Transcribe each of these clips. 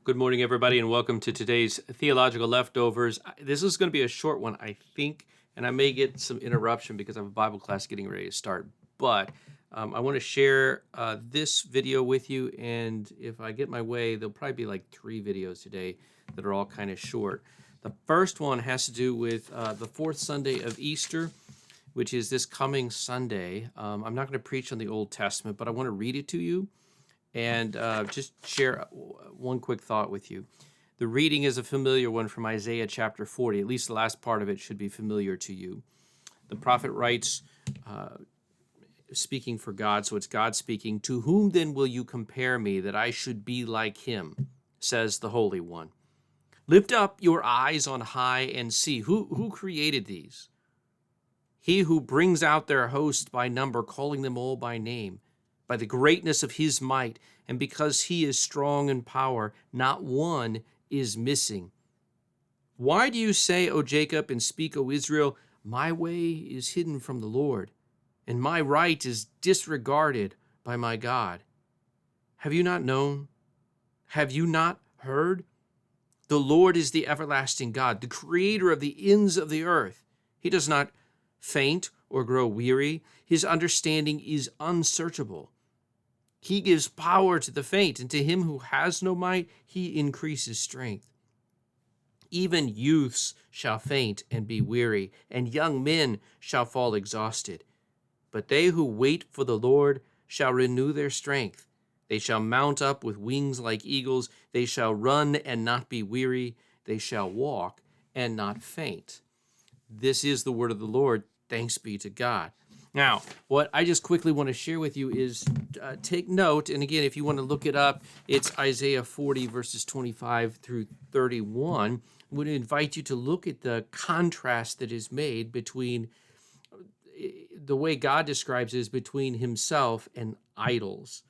Good morning, everybody, and welcome to today's Theological Leftovers. This is going to be a short one, I think, and I may get some interruption because I have a Bible class getting ready to start. But I want to share this video with you, and if I get my way, there'll probably be like 3 videos today that are all kind of short. The first one has to do with the fourth Sunday of Easter, which is this coming Sunday. I'm not going to preach on the Old Testament, but I want to read it to you and just share one quick thought with you. The reading is a familiar one from Isaiah chapter 40. At least the last part of it should be familiar to you. The prophet writes, speaking for God, so it's God speaking, "To whom then will you compare me, that I should be like him, says the Holy One. Lift up your eyes on high and see. Who created these? He who brings out their host by number, calling them all by name. By the greatness of his might, and because he is strong in power, not one is missing. Why do you say, O Jacob, and speak, O Israel, my way is hidden from the Lord, and my right is disregarded by my God? Have you not known? Have you not heard? The Lord is the everlasting God, the creator of the ends of the earth. He does not faint or grow weary. His understanding is unsearchable. He gives power to the faint, and to him who has no might, he increases strength. Even youths shall faint and be weary, and young men shall fall exhausted. But they who wait for the Lord shall renew their strength. They shall mount up with wings like eagles. They shall run and not be weary. They shall walk and not faint." This is the word of the Lord. Thanks be to God. Now, what I just quickly want to share with you is take note, and again, if you want to look it up, it's Isaiah 40, verses 25 through 31. I would invite you to look at the contrast that is made between the way God describes it is between himself and idols.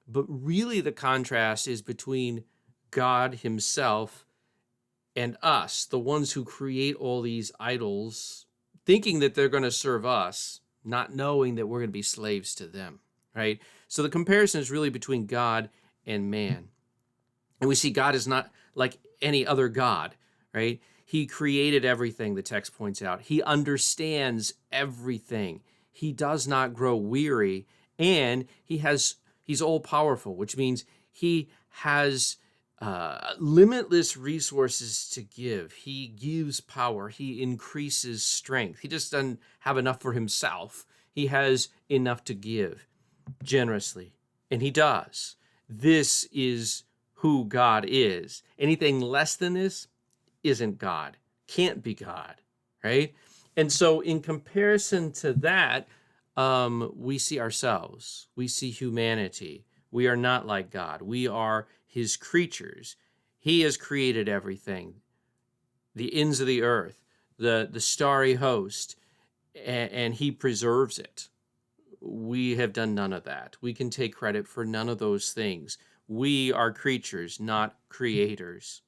But really the contrast is between God himself and us, the ones who create all these idols, thinking that they're going to serve us, not knowing that we're going to be slaves to them, right? So the comparison is really between God and man. And we see God is not like any other God, right? He created everything, the text points out. He understands everything. He does not grow weary, and he's all powerful, which means he has limitless resources to give. He gives power. He increases strength. He just doesn't have enough for himself. He has enough to give generously, and he does. This is who God is. Anything less than this isn't God, can't be God, right? And so in comparison to that, we see ourselves. We see humanity. We are not like God. We are his creatures. He has created everything, the ends of the earth, the starry host, and he preserves it. We have done none of that. We can take credit for none of those things. We are creatures, not creators.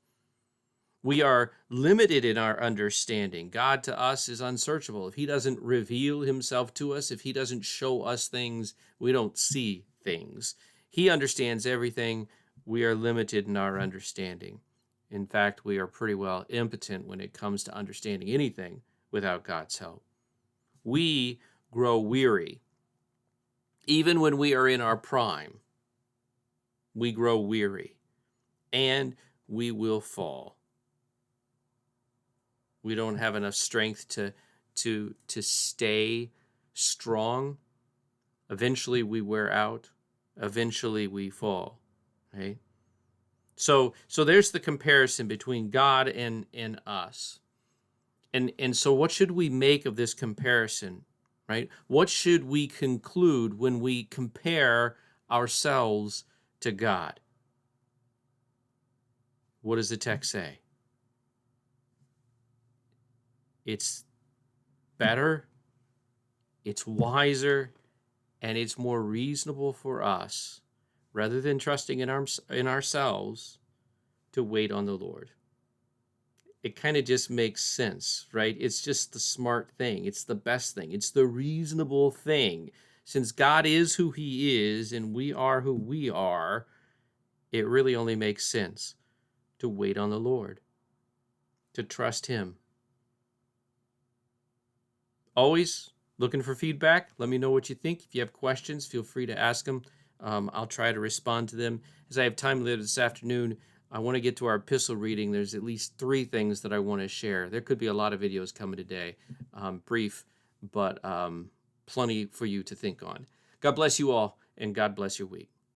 We are limited in our understanding. God to us is unsearchable. If he doesn't reveal himself to us, if he doesn't show us things, we don't see things. He understands everything. We are limited in our understanding. In fact, we are pretty well impotent when it comes to understanding anything without God's help. We grow weary. Even when we are in our prime, we grow weary, and we will fall. We don't have enough strength to stay strong. Eventually we wear out. Eventually we fall, right? So there's the comparison between God and us. And so what should we make of this comparison, right? What should we conclude when we compare ourselves to God? What does the text say? It's better, it's wiser, and it's more reasonable for us, rather than trusting in ourselves, to wait on the Lord. It kind of just makes sense, right? It's just the smart thing. It's the best thing. It's the reasonable thing. Since God is who he is and we are who we are, it really only makes sense to wait on the Lord, to trust Him. Always looking for feedback. Let me know what you think. If you have questions, feel free to ask them. I'll try to respond to them. As I have time later this afternoon, I want to get to our epistle reading. There's at least 3 things that I want to share. There could be a lot of videos coming today, brief, but plenty for you to think on. God bless you all, and God bless your week.